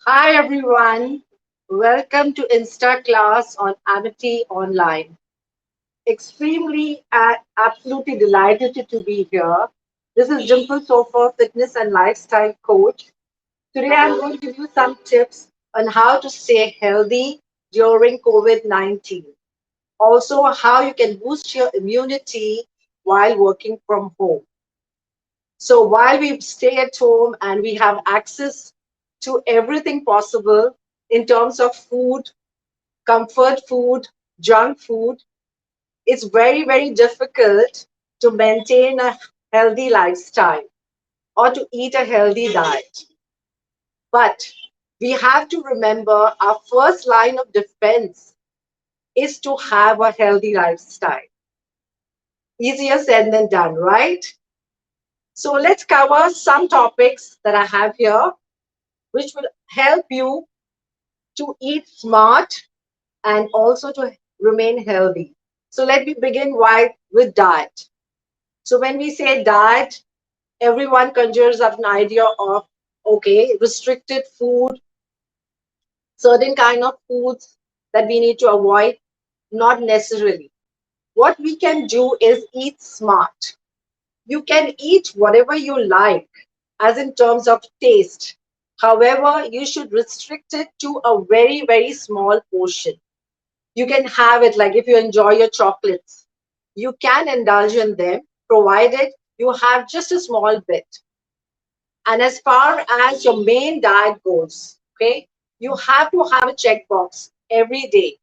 Hi everyone, welcome to InstaClass on Amity Online. Extremely absolutely delighted to be here. This is Dimple Sopher, fitness and lifestyle coach. Today I'm going to give you some tips on how to stay healthy during COVID-19. Also, how you can boost your immunity while working from home. So while we stay at home and we have access to everything possible in terms of food, comfort food, junk food, it's very, very difficult to maintain a healthy lifestyle or to eat a healthy diet. But we have to remember our first line of defense is to have a healthy lifestyle. Easier said than done, right? So let's cover some topics that I have here, which will help you to eat smart and also to remain healthy. So let me begin with diet. So when we say diet, everyone conjures up an idea of okay, restricted food, certain kind of foods that we need to avoid. Not necessarily. What we can do is eat smart. You can eat whatever you like, as in terms of taste. However, you should restrict it to a very, very small portion. You can have it like if you enjoy your chocolates, you can indulge in them, provided you have just a small bit. And as far as your main diet goes, okay, you have to have a checkbox every day.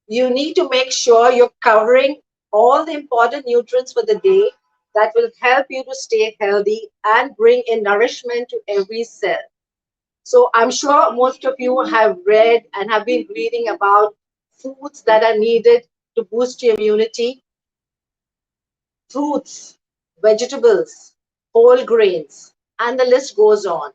You need to make sure you're covering all the important nutrients for the day that will help you to stay healthy and bring in nourishment to every cell. So I'm sure most of you have read and have been reading about foods that are needed to boost your immunity, fruits, vegetables, whole grains, and the list goes on.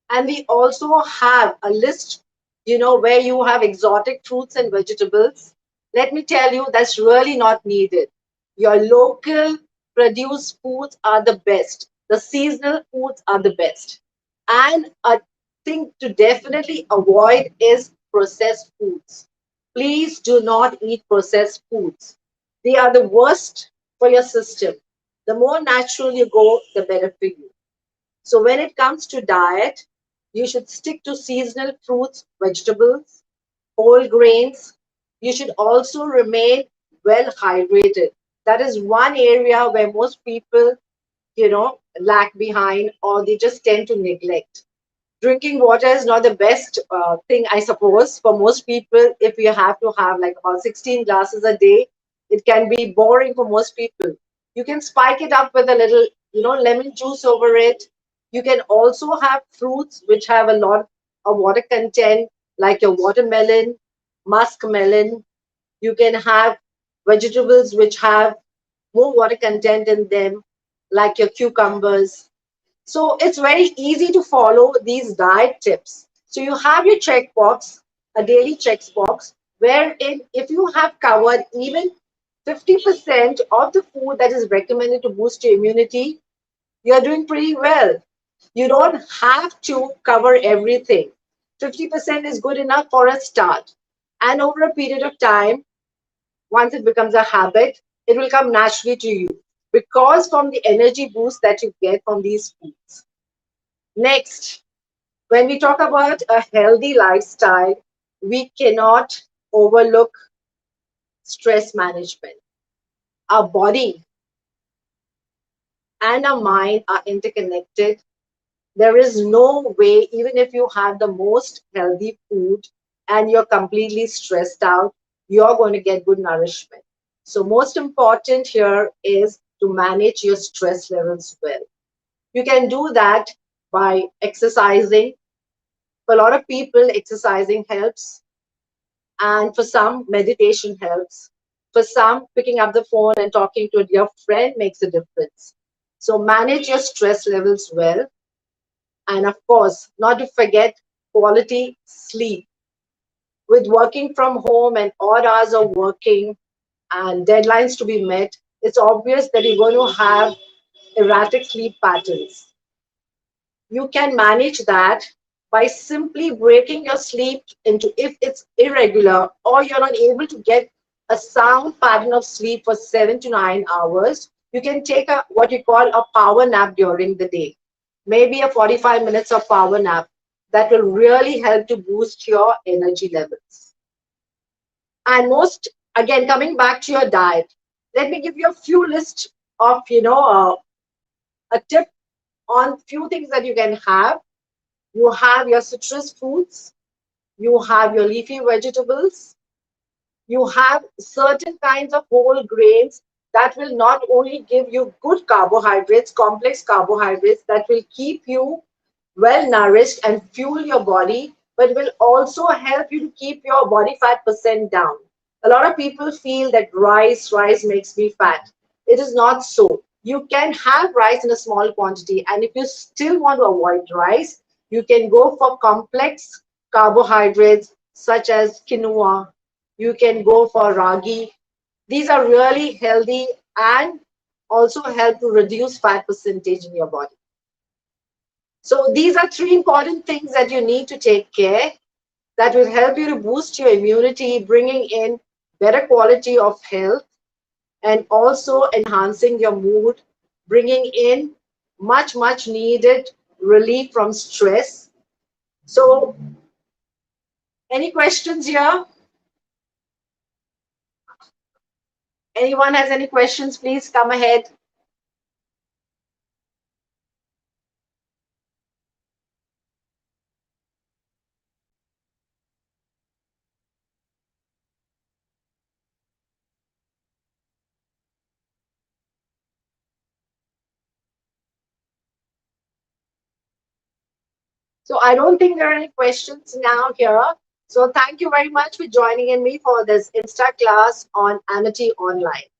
And we also have a list, where you have exotic fruits and vegetables. Let me tell you, that's really not needed. Your local produced foods are the best. The seasonal foods are the best. And a thing to definitely avoid is processed foods. Please do not eat processed foods. They are the worst for your system. The more natural you go, the better for you. So when it comes to diet, you should stick to seasonal fruits, vegetables, whole grains. You should also remain well hydrated. That is one area where most people, lag behind or they just tend to neglect. Drinking water is not the best thing, I suppose, for most people. If you have to have like about 16 glasses a day, it can be boring for most people. You can spike it up with a little, lemon juice over it. You can also have fruits which have a lot of water content, like your watermelon, muskmelon. You can have vegetables which have more water content in them, like your cucumbers. So it's very easy to follow these diet tips. So you have your checkbox, a daily checkbox, wherein if you have covered even 50% of the food that is recommended to boost your immunity, you're doing pretty well. You don't have to cover everything. 50% is good enough for a start. And over a period of time, once it becomes a habit, it will come naturally to you because from the energy boost that you get from these foods. Next, when we talk about a healthy lifestyle, we cannot overlook stress management. Our body and our mind are interconnected. There is no way, even if you have the most healthy food and you're completely stressed out, you're going to get good nourishment. So, most important here is to manage your stress levels well. You can do that by exercising. For a lot of people, exercising helps. And for some, meditation helps. For some, picking up the phone and talking to a dear friend makes a difference. So manage your stress levels well. And of course, not to forget quality sleep. With working from home and odd hours of working and deadlines to be met, it's obvious that you're going to have erratic sleep patterns. You can manage that by simply breaking your sleep into, if it's irregular or you're not able to get a sound pattern of sleep for 7 to 9 hours, you can take a what you call a power nap during the day. Maybe a 45 minutes of power nap that will really help to boost your energy levels. And most, again, coming back to your diet, let me give you a few list of, a tip on few things that you can have. You have your citrus fruits, you have your leafy vegetables, you have certain kinds of whole grains that will not only give you good carbohydrates, complex carbohydrates that will keep you well nourished and fuel your body, but will also help you to keep your body fat percent down. A lot of people feel that rice makes me fat. It is not so. You can have rice in a small quantity, and if you still want to avoid rice, you can go for complex carbohydrates such as quinoa. You can go for ragi. These are really healthy and also help to reduce fat percentage in your body. So these are three important things that you need to take care that will help you to boost your immunity, bringing in better quality of health and also enhancing your mood, bringing in much needed relief from stress. So any questions here? Anyone has any questions, please come ahead. So I don't think there are any questions now here. So thank you very much for joining in me for this Insta class on Amity Online.